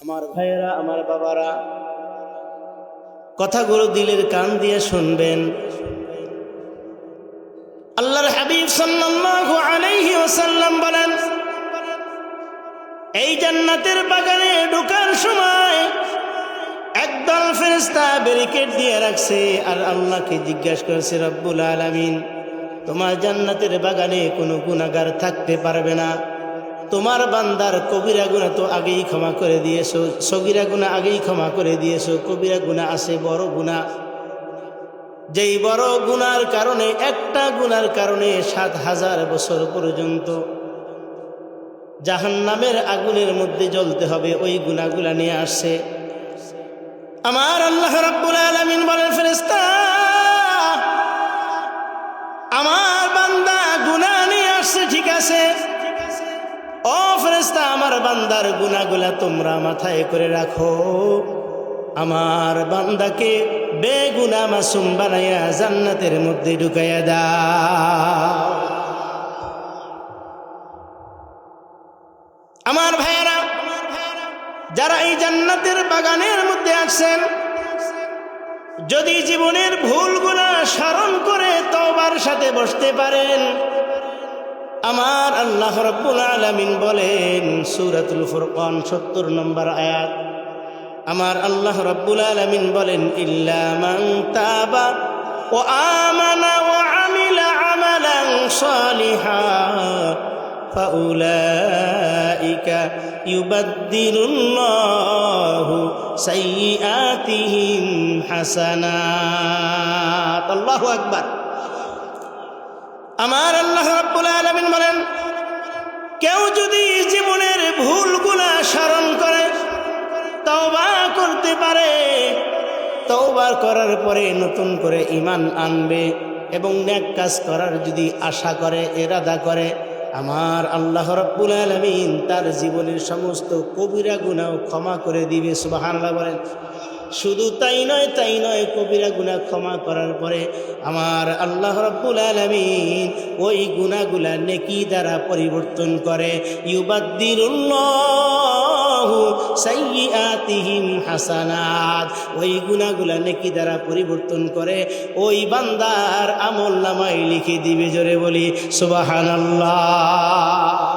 আমার ভাইয়েরা, আমার বাবারা, কথাগুলো দিলের কান দিয়ে শুনবেন। আল্লাহর হাবিব সাল্লাল্লাহু আলাইহি ওয়াসাল্লাম বলেন, এই জান্নাতের বাগানে ঢোকার সময় একদল ফেরেশতা ব্যারিকেড দিয়ে রাখছে, আর আল্লাহকে জিজ্ঞাসা করেছে, রব্বুল আলামিন, তোমার জান্নাতের বাগানে কোনো গুনাহগার থাকতে পারবে না। তোমার বান্দার কবিরা গুনাহ তো আগেই ক্ষমা করে দিয়েছো, সগীরা গুনাহ আগেই ক্ষমা করে দিয়েছো, কবিরা গুনাহ আছে, বড় গুনাহ। যেই বড় গুনার কারণে, একটা গুনার কারণে ৭,০০০ বছর পর্যন্ত জাহান্নামের আগুনের মধ্যে জ্বলতে হবে, ওই গুনাহগুলা নিয়ে আসছে। আমার আল্লাহ রাব্বুল আলামিন বলেন, ফেরেশতা, আমার বান্দা গুনাহ নিয়ে আসছে, ঠিক আছে। ও ফেরেশতা, আমার বান্দার গুনাহগুলা তোমরা মাথায় করে রাখো, আমার বান্দাকে বেগুনাহ মাসুম বানাইয়া জান্নাতের মধ্যে ঢুকাইয়া দাও। আমার ভাইয়েরা, যারা এই জান্নাতের বাগানের মধ্যে আছেন, যদি জীবনের ভুল গুনাহ স্মরণ করে তওবার সাথে বসতে পারেন, আমার আল্লাহ রাব্বুল আলামিন বলেন, সূরাতুল ফুরকান ৭০ নম্বর আয়াত, আমার আল্লাহ রাব্বুল আলামিন বলেন, ইল্লা মান তাবা ওয়া আমানা ওয়া আমিলা আমালান সালিহান ফাউলাইকা ইউবাদদিলুল্লাহু সাইয়্যাতিহিম হাসানাত। আল্লাহু আকবার। আমার আল্লাহ রাব্বুল আলামিন বলেন, কেউ যদি জীবনের ভুল গুনাহ স্মরণ করে তওবা করতে পারে, তওবা করার পরে নতুন করে ঈমান আনবে এবং নেক কাজ করার যদি আশা করে, ইরাদা করে, আমার আল্লাহ রাব্বুল আলামিন তার জীবনের সমস্ত কবিরা গুনাহ ক্ষমা করে দিবে। সুবহানাল্লাহ বলেন। শুধু তাই নয়, কবিরা গুনাহ ক্ষমা করার পরে আমার আল্লাহ রাব্বুল আলামিন ওই গুনাহগুলা নেকি দ্বারা পরিবর্তন করে, ইউবাদদিলুল্লাহু সাইয়্যাতিহিম হাসানাত। ওই গুনাহগুলা নেকি দ্বারা পরিবর্তন করে ওই বান্দার আমলনামায় লিখে দিবে। জোরে বলি সুবহানাল্লাহ।